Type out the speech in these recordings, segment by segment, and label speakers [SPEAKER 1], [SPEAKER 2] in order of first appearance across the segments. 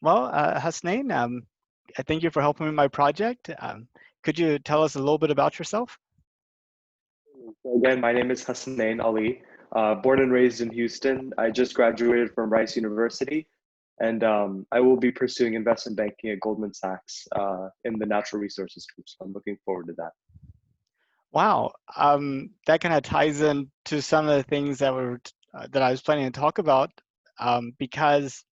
[SPEAKER 1] Hasnain, I thank you for helping me with my project. Could you tell us a little bit about yourself?
[SPEAKER 2] So again, my name is Hasnain Ali, born and raised in Houston. I just graduated from Rice University, and I will be pursuing investment banking at Goldman Sachs in the natural resources group. So I'm looking forward to that.
[SPEAKER 1] Wow, that kind of ties into some of the things that I was planning to talk about, because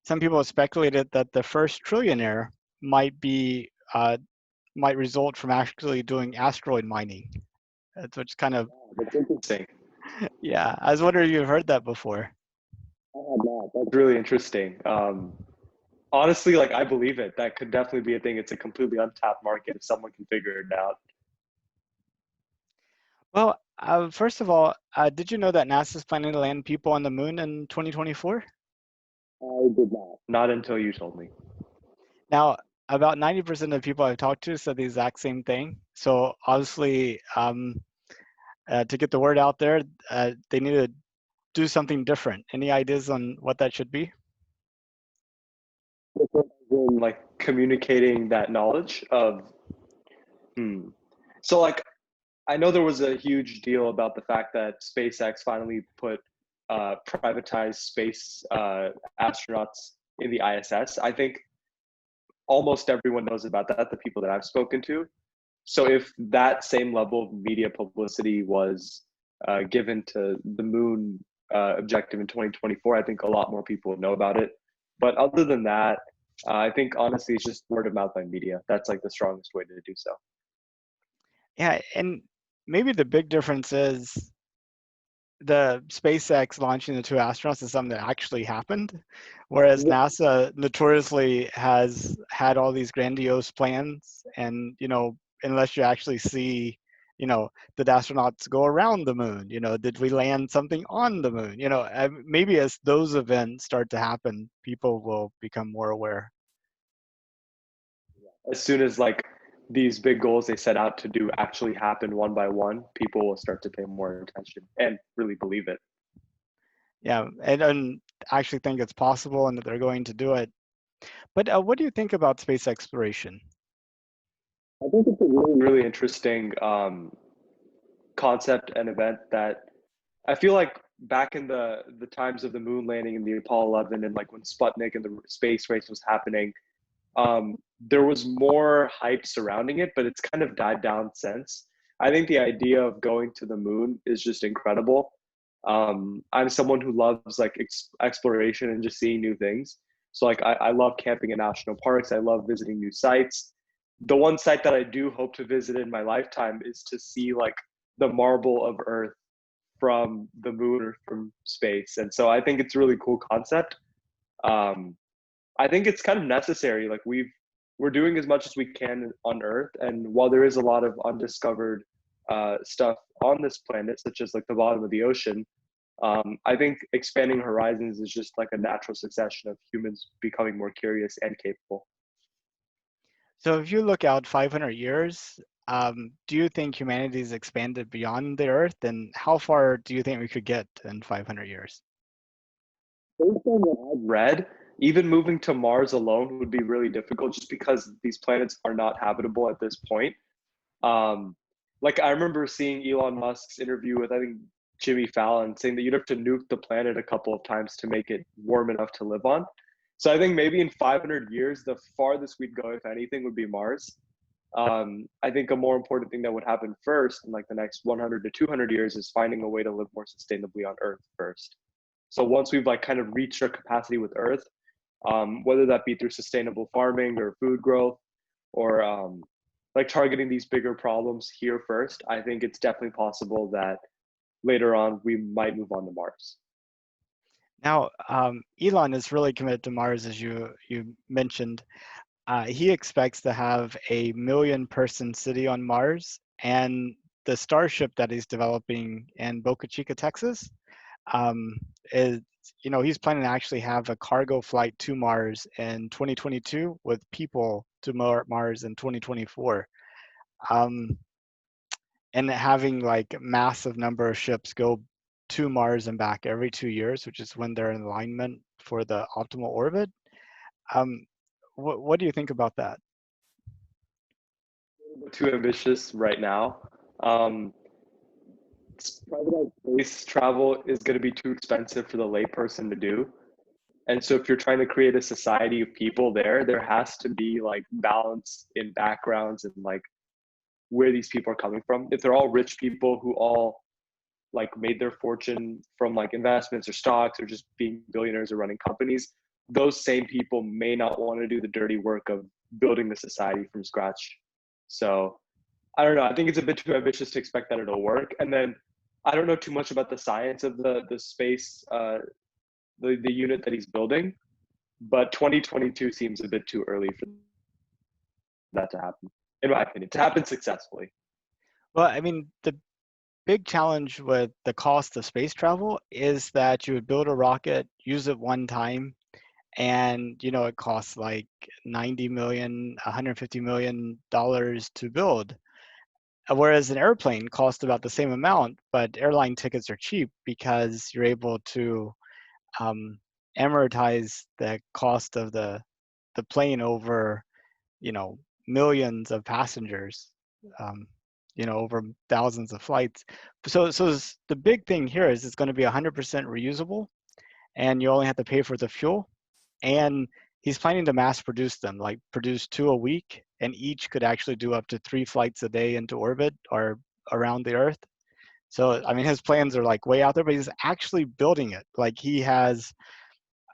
[SPEAKER 1] some people have speculated that the first trillionaire might be might result from actually doing asteroid mining. Which kind of
[SPEAKER 2] That's interesting.
[SPEAKER 1] yeah. I was wondering if you've heard that before.
[SPEAKER 2] I had not. That's really interesting. Honestly, like I believe it. That could definitely be a thing. It's a completely untapped market if someone can figure it out.
[SPEAKER 1] Well, first of all, did you know that NASA's planning to land people on the moon in 2024?
[SPEAKER 2] I did not. Not until you told me.
[SPEAKER 1] Now, about 90% of the people I've talked to said the exact same thing. So obviously, to get the word out there, they need to do something different. Any ideas on what that should be?
[SPEAKER 2] Like communicating that knowledge of. Hmm. So like I know there was a huge deal about the fact that SpaceX finally put privatized space astronauts in the ISS. I think almost everyone knows about that, the people that I've spoken to. So if that same level of media publicity was given to the moon objective in 2024, I think a lot more people would know about it. But other than that, I think honestly it's just word of mouth by media. That's like the strongest way to do so.
[SPEAKER 1] Yeah, and maybe the big difference is the SpaceX launching the two astronauts is something that actually happened, whereas NASA notoriously has had all these grandiose plans, and unless you actually see, did astronauts go around the moon? Did we land something on the moon? Maybe as those events start to happen, people will become more aware.
[SPEAKER 2] As soon as like these big goals they set out to do actually happen one by one, people will start to pay more attention and really believe it.
[SPEAKER 1] Yeah, and actually think it's possible and that they're going to do it. But what do you think about space exploration?
[SPEAKER 2] I think it's a really, really interesting concept and event that I feel like back in the times of the moon landing and the Apollo 11 and like when Sputnik and the space race was happening, there was more hype surrounding it, but it's kind of died down since. I think the idea of going to the moon is just incredible. I'm someone who loves like exploration and just seeing new things. So like I love camping in national parks. I love visiting new sites. The one site that I do hope to visit in my lifetime is to see like the marble of Earth from the moon or from space. And so I think it's a really cool concept. Um, I think it's kind of necessary. Like we're doing as much as we can on Earth, and while there is a lot of undiscovered stuff on this planet, such as like the bottom of the ocean, I think expanding horizons is just like a natural succession of humans becoming more curious and capable.
[SPEAKER 1] So if you look out 500 years, do you think humanity's expanded beyond the Earth? And how far do you think we could get in 500 years?
[SPEAKER 2] Based on what I've read, even moving to Mars alone would be really difficult just because these planets are not habitable at this point. Um, like I remember seeing Elon Musk's interview with I think Jimmy Fallon saying that you'd have to nuke the planet a couple of times to make it warm enough to live on. So I think maybe in 500 years, the farthest we'd go, if anything, would be Mars. I think a more important thing that would happen first in like the next 100 to 200 years is finding a way to live more sustainably on Earth first. So once we've like kind of reached our capacity with Earth, whether that be through sustainable farming or food growth or like targeting these bigger problems here first, I think it's definitely possible that later on we might move on to Mars.
[SPEAKER 1] Now, Elon is really committed to Mars, as you mentioned. He expects to have a 1 million-person city on Mars, and the Starship that he's developing in Boca Chica, Texas, um, is he's planning to actually have a cargo flight to Mars in 2022 with people to Mars in 2024. Um, and having like massive number of ships go to Mars and back every 2 years, which is when they're in alignment for the optimal orbit. Um, what do you think about that?
[SPEAKER 2] Too ambitious right now. Um, Privatized space travel is going to be too expensive for the layperson to do. And so if you're trying to create a society of people there, there has to be like balance in backgrounds and like where these people are coming from. If they're all rich people who all like made their fortune from like investments or stocks or just being billionaires or running companies, those same people may not want to do the dirty work of building the society from scratch. So I don't know. I think it's a bit too ambitious to expect that it'll work. And then I don't know too much about the science of the space, the unit that he's building, but 2022 seems a bit too early for that to happen, in my opinion, to happen successfully.
[SPEAKER 1] Well, I mean, the big challenge with the cost of space travel is that you would build a rocket, use it one time, and it costs like 90 million, 150 million dollars to build. Whereas an airplane costs about the same amount, but airline tickets are cheap because you're able to um, amortize the cost of the plane over you know millions of passengers, um, over thousands of flights. So the big thing here is it's going to be 100% reusable, and you only have to pay for the fuel. And he's planning to mass produce them, like produce two a week, and each could actually do up to 3 flights a day into orbit or around the Earth. So I mean, his plans are like way out there, but he's actually building it. Like he has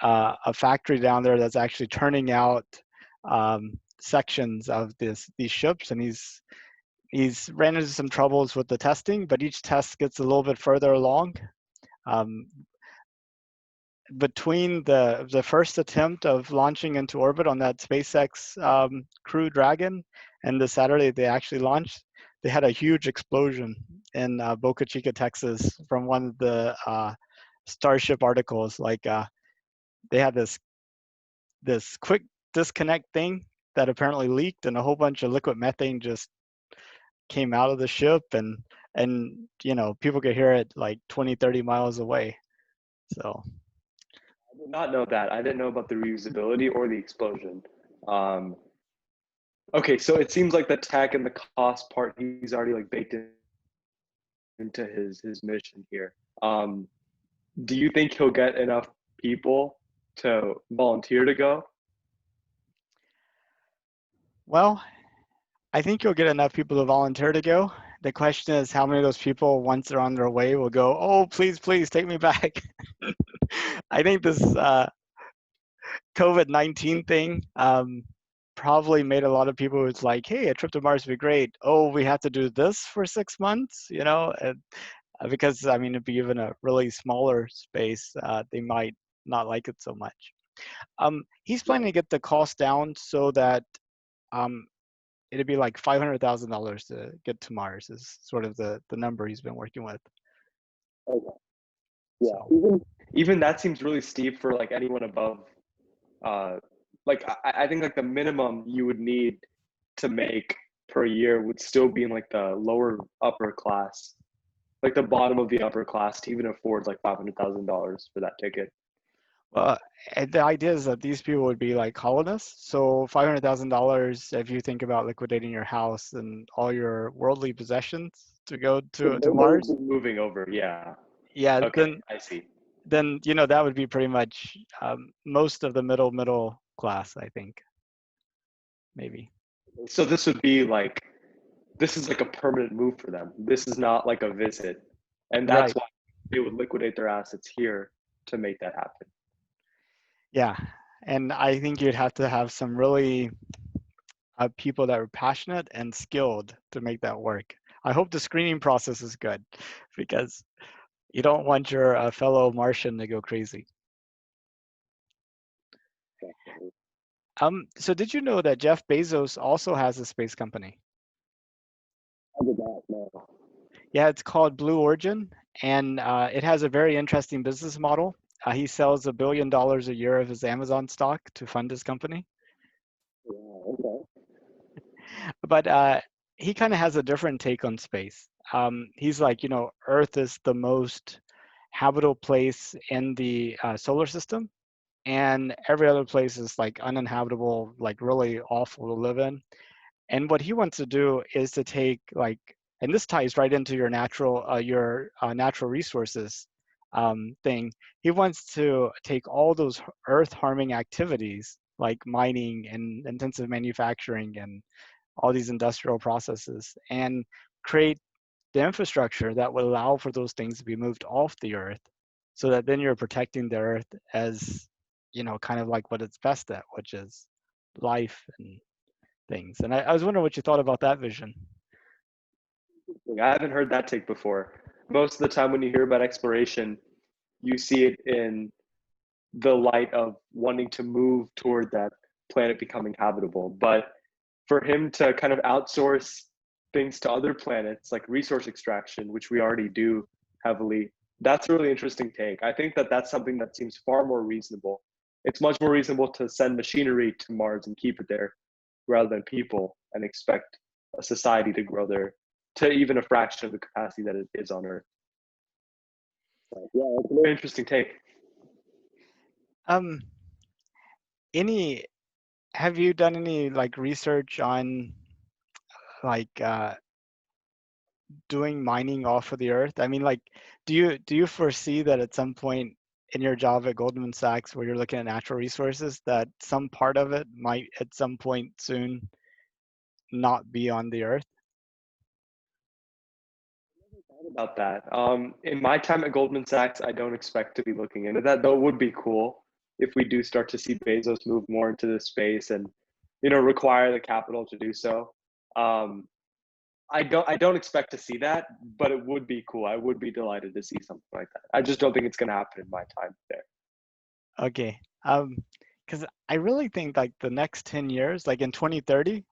[SPEAKER 1] a factory down there that's actually turning out sections of these ships, and he's ran into some troubles with the testing, but each test gets a little bit further along. Um, Between the first attempt of launching into orbit on that SpaceX Crew Dragon and the Saturday they actually launched, they had a huge explosion in Boca Chica, Texas, from one of the Starship articles. Like they had this quick disconnect thing that apparently leaked, and a whole bunch of liquid methane just came out of the ship, and people could hear it like 20, 30 miles away. So
[SPEAKER 2] I did not know that. I didn't know about the reusability or the explosion. Um, okay, so it seems like the tech and the cost part he's already like baked into his mission here. Do you think he'll get enough people to volunteer to go?
[SPEAKER 1] well, I think you'll get enough people to volunteer to go. The question is how many of those people, once they're on their way, will go, oh, please, please take me back. I think this COVID-19 thing probably made a lot of people, it's like, hey, a trip to Mars would be great. Oh, we have to do this for 6 months, and, because I mean, it'd be even a really smaller space, they might not like it so much. He's planning to get the cost down so that um, it'd be like $500,000 to get to Mars is sort of the number he's been working with.
[SPEAKER 2] Okay. Yeah.
[SPEAKER 1] So,
[SPEAKER 2] Even that seems really steep for like anyone above. Uh, like I think like the minimum you would need to make per year would still be in like the lower upper class, like the bottom of the upper class to even afford like $500,000 for that ticket.
[SPEAKER 1] well, the idea is that these people would be like colonists. So $500,000, if you think about liquidating your house and all your worldly possessions to go to
[SPEAKER 2] Those
[SPEAKER 1] Mars,
[SPEAKER 2] are moving over. Yeah.
[SPEAKER 1] yeah,
[SPEAKER 2] Okay,
[SPEAKER 1] then
[SPEAKER 2] I see.
[SPEAKER 1] then that would be pretty much most of the middle class, I think, maybe.
[SPEAKER 2] So this would be like this is like a permanent move for them. This is not like a visit, and that's
[SPEAKER 1] Right.
[SPEAKER 2] why they would liquidate their assets here to make that happen.
[SPEAKER 1] Yeah. And I think you'd have to have some really people that are passionate and skilled to make that work. I hope the screening process is good because you don't want your fellow Martian to go crazy. So did you know that Jeff Bezos also has a space company?
[SPEAKER 2] I did not know.
[SPEAKER 1] Yeah, it's called Blue Origin, and it has a very interesting business model. He sells $1 billion a year of his Amazon stock to fund his company.
[SPEAKER 2] Yeah, okay.
[SPEAKER 1] But he kind of has a different take on space. He's like, Earth is the most habitable place in the solar system. and every other place is like uninhabitable, like really awful to live in. And what he wants to do is to take like, and this ties right into your natural resources thing. He wants to take all those earth harming activities like mining and intensive manufacturing and all these industrial processes and create the infrastructure that would allow for those things to be moved off the earth, so that then you're protecting the earth as, kind of like what it's best at, which is life and things. And I was wondering what you thought about that vision.
[SPEAKER 2] I haven't heard that take before. Most of the time when you hear about exploration, you see it in the light of wanting to move toward that planet becoming habitable. But for him to kind of outsource things to other planets, like resource extraction, which we already do heavily, that's a really interesting take. I think that that's something that seems far more reasonable. It's much more reasonable to send machinery to Mars and keep it there rather than people and expect a society to grow there to even a fraction of the capacity that it is on Earth. So, yeah, it's a very interesting take.
[SPEAKER 1] Um, any Have you done any like research on like doing mining off of the earth? I mean, like, do you foresee that at some point in your job at Goldman Sachs, where you're looking at natural resources, that some part of it might at some point soon not be on the earth?
[SPEAKER 2] About that. In my time at Goldman Sachs, I don't expect to be looking into that, though it would be cool if we do start to see Bezos move more into this space and, require the capital to do so. Um, I don't expect to see that, but it would be cool. I would be delighted to see something like that. I just don't think it's going to happen in my time there.
[SPEAKER 1] Okay. Because I really think like the next 10 years, like in 2030,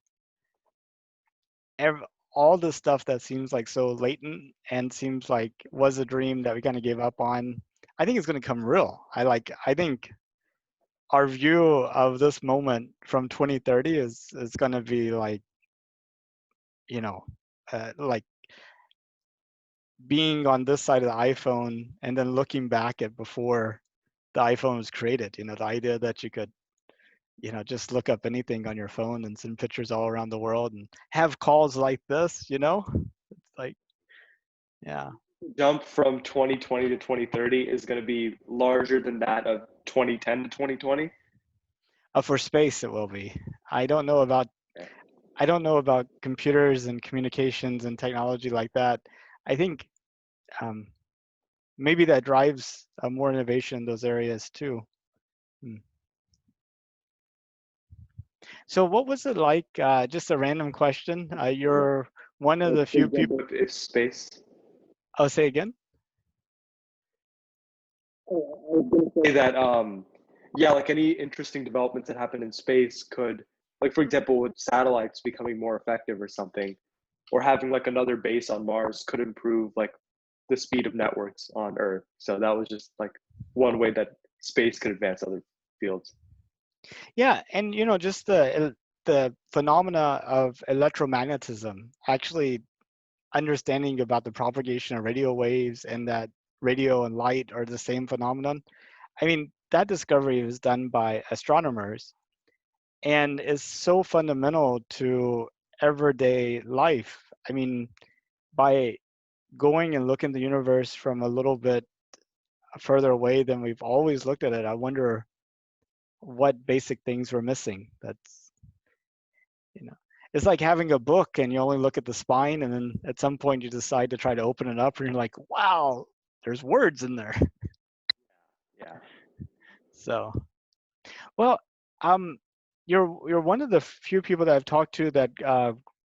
[SPEAKER 1] ev- all the stuff that seems like so latent and seems like was a dream that we kind of gave up on, I think it's going to come real. I think our view of this moment from 2030 is going to be like, you know, like being on this side of the iPhone and then looking back at before the iPhone was created. The idea that you could, just look up anything on your phone and send pictures all around the world and have calls like this. It's like, yeah.
[SPEAKER 2] Jump from 2020 to 2030 is going to be larger than that of 2010 to 2020.
[SPEAKER 1] For space, it will be. I don't know about
[SPEAKER 2] Yeah.
[SPEAKER 1] I don't know about computers and communications and technology like that. I think um, maybe that drives more innovation in those areas too. Hmm. So, what was it like? Just a random question. You're one of
[SPEAKER 2] Like,
[SPEAKER 1] the
[SPEAKER 2] for
[SPEAKER 1] few people.
[SPEAKER 2] example, if space.
[SPEAKER 1] I'll say again.
[SPEAKER 2] Oh, I was going to say that, yeah, like any interesting developments that happen in space could, like, for example, with satellites becoming more effective or something, or having like another base on Mars could improve like the speed of networks on Earth. So that was just like one way that space could advance other fields.
[SPEAKER 1] Yeah, and just the phenomena of electromagnetism, actually understanding about the propagation of radio waves and that radio and light are the same phenomenon. I mean, that discovery was done by astronomers and is so fundamental to everyday life. I mean, by going and looking the universe from a little bit further away than we've always looked at it, I wonder what basic things we're missing. You know, it's like having a book and you only look at the spine, and then at some point you decide to try to open it up, and you're like, wow, there's words in there.
[SPEAKER 2] Yeah.
[SPEAKER 1] So, well, um, you're one of the few people that I've talked to that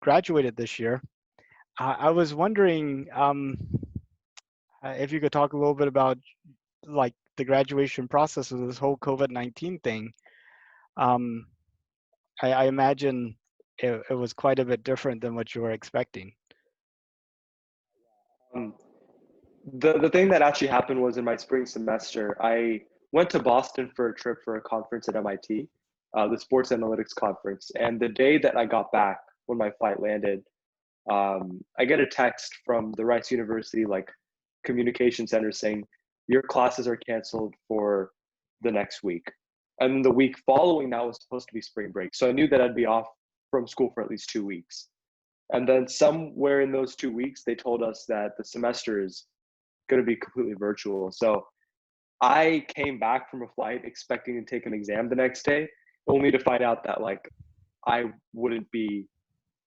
[SPEAKER 1] graduated this year. I was wondering if you could talk a little bit about like the graduation process of this whole COVID-19 thing. Um, I imagine it was quite a bit different than what you were expecting.
[SPEAKER 2] Um, the thing that actually happened was in my spring semester, I went to Boston for a trip for a conference at MIT, the Sports Analytics Conference. And the day that I got back, when my flight landed, I get a text from the Rice University like communication center saying your classes are canceled for the next week. And then the week following that was supposed to be spring break. So I knew that I'd be off from school for at least 2 weeks. And then somewhere in those 2 weeks, they told us that the semester is going to be completely virtual. So I came back from a flight expecting to take an exam the next day, only to find out that like I wouldn't be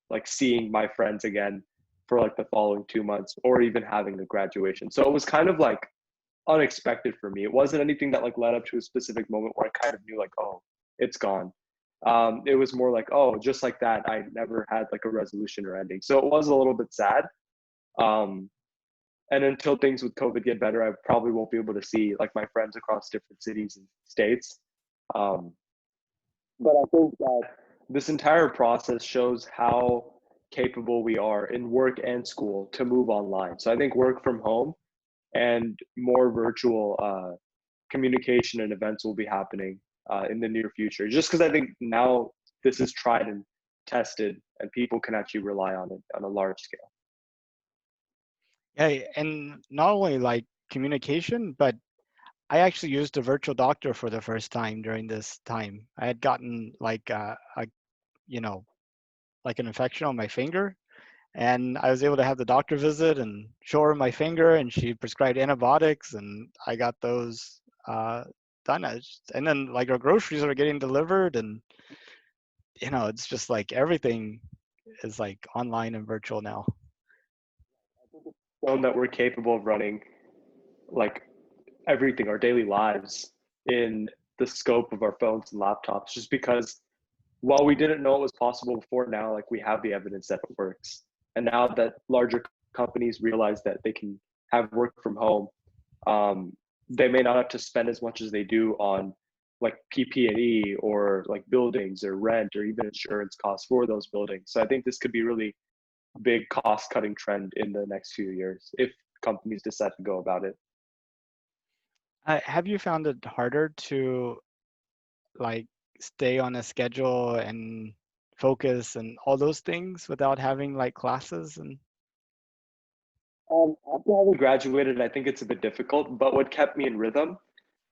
[SPEAKER 2] like seeing my friends again for like the following 2 months or even having the graduation. So it was kind of like unexpected for me. It wasn't anything that like led up to a specific moment where I kind of knew like, oh, it's gone. It was more like, oh, just like that, I never had like a resolution or ending. So it was a little bit sad. Um, and until things with COVID get better, I probably won't be able to see like my friends across different cities and states. Um, but I think that this entire process shows how capable we are in work and school to move online. So I think work from home and more virtual communication and events will be happening in the near future. Just because I think now this is tried and tested, and people can actually rely on it on a large scale.
[SPEAKER 1] Yeah, and not only like communication, but I actually used a virtual doctor for the first time during this time. I had gotten like you know, like an infection on my finger, and I was able to have the doctor visit and show her my finger, and she prescribed antibiotics, and I got those done. And then like our groceries are getting delivered, and it's just like everything is like online and virtual now.
[SPEAKER 2] Shown that we're capable of running like everything, our daily lives, in the scope of our phones and laptops, just because while we didn't know it was possible before, now like we have the evidence that it works. And now that larger companies realize that they can have work from home, um, they may not have to spend as much as they do on like PP&E or like buildings or rent or even insurance costs for those buildings. So I think this could be really big cost cutting trend in the next few years if companies decide to go about it.
[SPEAKER 1] Have you found it harder to like stay on a schedule and focus and all those things without having like classes and
[SPEAKER 2] After having graduated, I think it's a bit difficult, but what kept me in rhythm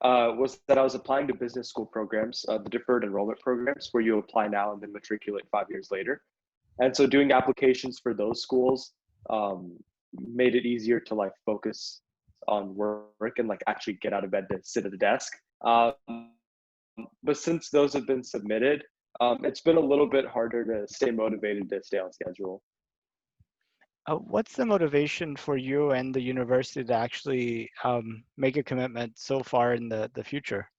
[SPEAKER 2] was that I was applying to business school programs, the deferred enrollment programs, where you apply now and then matriculate 5 years later. And so doing applications for those schools um, made it easier to like focus on work and like actually get out of bed to sit at a desk. But since those have been submitted, it's been a little bit harder to stay motivated to stay on schedule.
[SPEAKER 1] what's the motivation for you and the university to actually make a commitment so far in the future?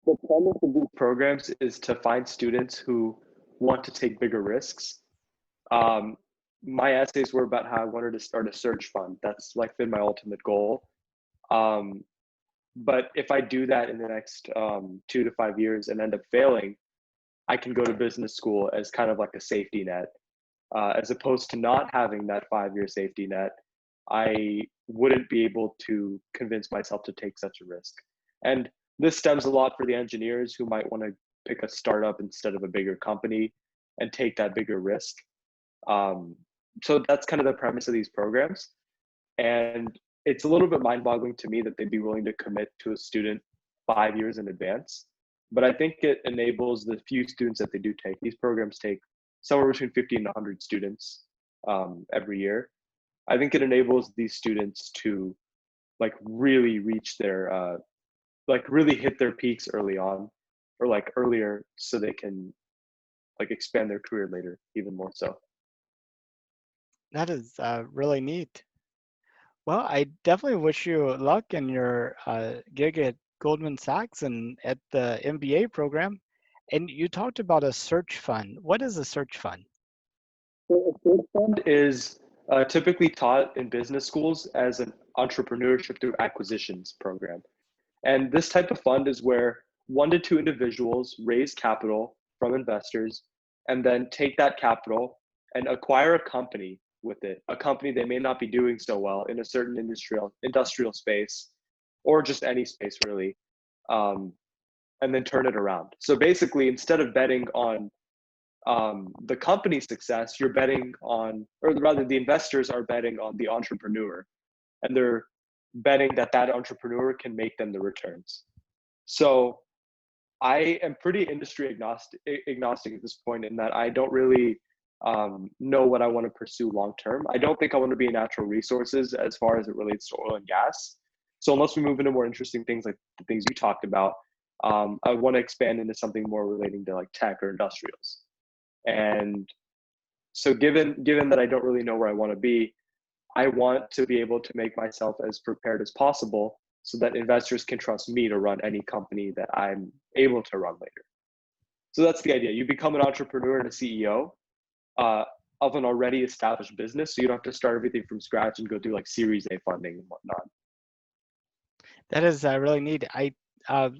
[SPEAKER 2] The premise of these programs is to find students who want to take bigger risks. Um, my essays were about how I wanted to start a search fund. That's like been my ultimate goal. Um, but if I do that in the next 2 to 5 years and end up failing, I can go to business school as kind of like a safety net, as opposed to not having that 5 year safety net. I wouldn't be able to convince myself to take such a risk. And this stems a lot for the engineers who might want to pick a startup instead of a bigger company and take that bigger risk. Um, so that's kind of the premise of these programs. And it's a little bit mind boggling to me that they'd be willing to commit to a student 5 years in advance. But I think it enables the few students that they do take. These programs take somewhere between 50 and 100 students every year. I think it enables these students to like really reach their, like really hit their peaks early on or like earlier so they can like expand their career later even more so.
[SPEAKER 1] That is really neat. Well, I definitely wish you luck in your gig at Goldman Sachs and at the MBA program. And you talked about a search fund. What is a search fund?
[SPEAKER 2] So a search fund is typically taught in business schools as an entrepreneurship through acquisitions program. And this type of fund is where 1 to 2 individuals raise capital from investors and then take that capital and acquire a company with it, a company they may not be doing so well in a certain industrial space or just any space really, um, and then turn it around. So basically, instead of betting on the company's success, you're betting on, or rather, the investors are betting on the entrepreneur, and they're betting that that entrepreneur can make them the returns. So I am pretty industry agnostic at this point in that I don't really know what I want to pursue long term. I don't think I want to be in natural resources as far as it relates to oil and gas. So unless we move into more interesting things like the things you talked about, I want to expand into something more relating to like tech or industrials. And so given that I don't really know where I want to be, I want to be able to make myself as prepared as possible so that investors can trust me to run any company that I'm able to run later. So that's the idea. You become an entrepreneur and a CEO uh, of an already established business, so you don't have to start everything from scratch and go do like Series A funding and whatnot.
[SPEAKER 1] That is really neat. Uh,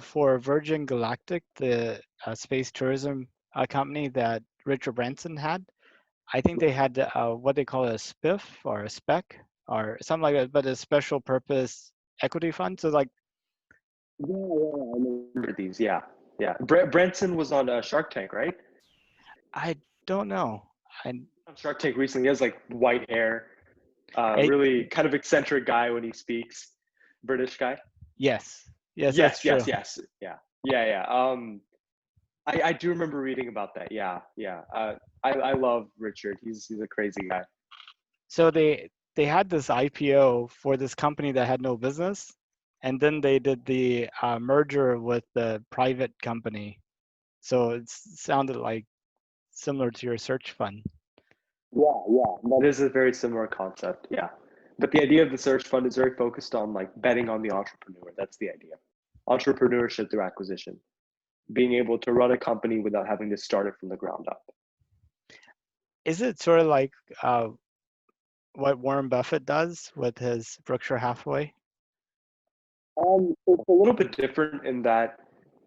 [SPEAKER 1] for Virgin Galactic, the space tourism company that Richard Branson had, I think they had what they call a SPIF or a spec or something like that, but a special purpose equity fund. So like,
[SPEAKER 2] Yeah, I remember these. Yeah, yeah. Branson was on Shark Tank, right?
[SPEAKER 1] I don't know. I,
[SPEAKER 2] On Shark Tank recently, he has like white hair,
[SPEAKER 1] I
[SPEAKER 2] really kind of eccentric guy when he speaks, British guy.
[SPEAKER 1] yes, yes, that's
[SPEAKER 2] Yes,
[SPEAKER 1] true.
[SPEAKER 2] yes, yes. Yeah, yeah, yeah. I do remember reading about that. Yeah, yeah. I love Richard. He's a crazy guy.
[SPEAKER 1] So they had this IPO for this company that had no business, and then they did the merger with the private company. So it sounded like similar to your search fund.
[SPEAKER 2] Yeah, yeah. That is a very similar concept. Yeah. But the idea of the search fund is very focused on like betting on the entrepreneur. That's the idea. Entrepreneurship through acquisition, being able to run a company without having to start it from the ground up.
[SPEAKER 1] Is it sort of like what Warren Buffett does with his Berkshire Hathaway?
[SPEAKER 2] It's a little bit different in that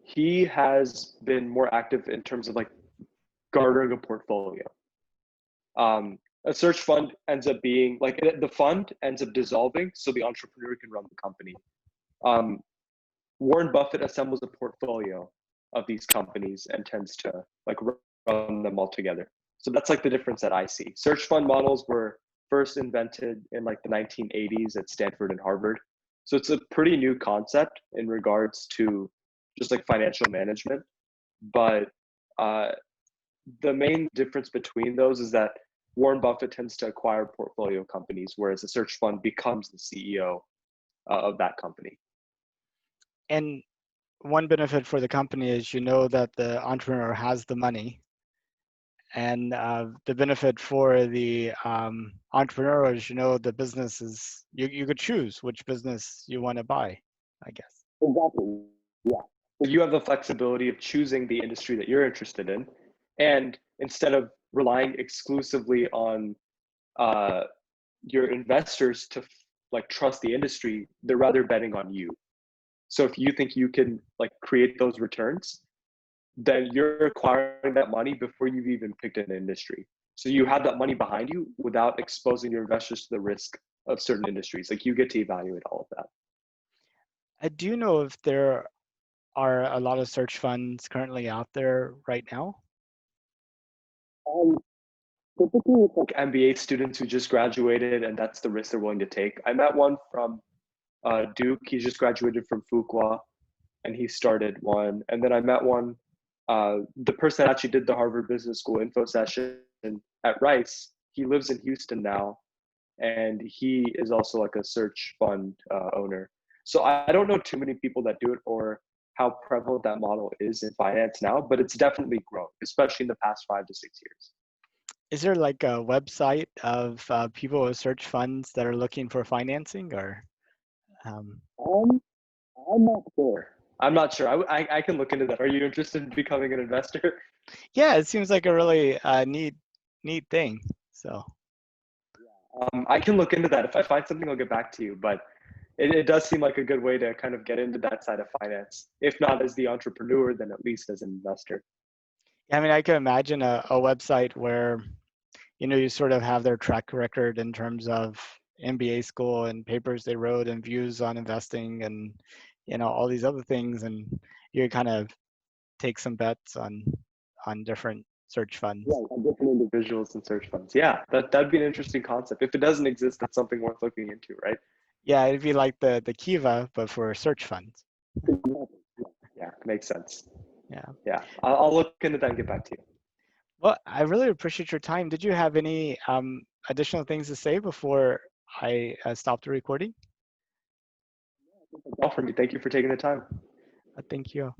[SPEAKER 2] he has been more active in terms of like garnering a portfolio. A search fund ends up being like the fund ends up dissolving so the entrepreneur can run the company. Um, Warren Buffett assembles a portfolio of these companies and tends to like run them all together. So that's like the difference that I see. Search fund models were first invented in like the 1980s at Stanford and Harvard. So it's a pretty new concept in regards to just like financial management. But uh, the main difference between those is that Warren Buffett tends to acquire portfolio companies, whereas a search fund becomes the CEO of that company.
[SPEAKER 1] And one benefit for the company is you know that the entrepreneur has the money, and the benefit for the entrepreneur is you know the business is you could choose which business you want to buy, I guess.
[SPEAKER 2] Exactly. Yeah. So you have the flexibility of choosing the industry that you're interested in, and instead of relying exclusively on uh, your investors to like trust the industry, they're rather betting on you. So if you think you can like create those returns, then you're acquiring that money before you've even picked an industry. So you have that money behind you without exposing your investors to the risk of certain industries. Like you get to evaluate all of that.
[SPEAKER 1] Do you know if there are a lot of search funds currently out there right now?
[SPEAKER 2] Um, Typically, it's like MBA students who just graduated, and that's the risk they're willing to take. I met one from Duke. He just graduated from Fuqua, and he started one. And then I met one, the person that actually did the Harvard Business School info session at Rice. He lives in Houston now, and he is also like a search fund owner. So I don't know too many people that do it or how prevalent that model is in finance now, but it's definitely grown, especially in the past 5 to 6 years.
[SPEAKER 1] Is there like a website of people with search funds that are looking for financing, or um,
[SPEAKER 2] Um, I'm not sure. I'm not sure. I can look into that. Are you interested in becoming an investor?
[SPEAKER 1] yeah, it seems like a really neat thing. So
[SPEAKER 2] I can look into that. If I find something, I'll get back to you. But it does seem like a good way to kind of get into that side of finance. If not as the entrepreneur, then at least as an investor.
[SPEAKER 1] I mean, I can imagine a website where you sort of have their track record in terms of MBA school and papers they wrote and views on investing and all these other things, and you kind of take some bets on different search
[SPEAKER 2] Yeah,
[SPEAKER 1] funds.
[SPEAKER 2] on different individuals and search funds. Yeah, that'd be an interesting concept. If it doesn't exist, that's something worth looking into, right?
[SPEAKER 1] Yeah, it'd be like the Kiva, but for search funds.
[SPEAKER 2] Yeah, Yeah, makes sense.
[SPEAKER 1] Yeah.
[SPEAKER 2] Yeah, I'll look into that and get back to you.
[SPEAKER 1] Well, I really appreciate your time. Did you have any additional things to say before I stop the recording?
[SPEAKER 2] All from you. Thank you for taking the time.
[SPEAKER 1] Thank you.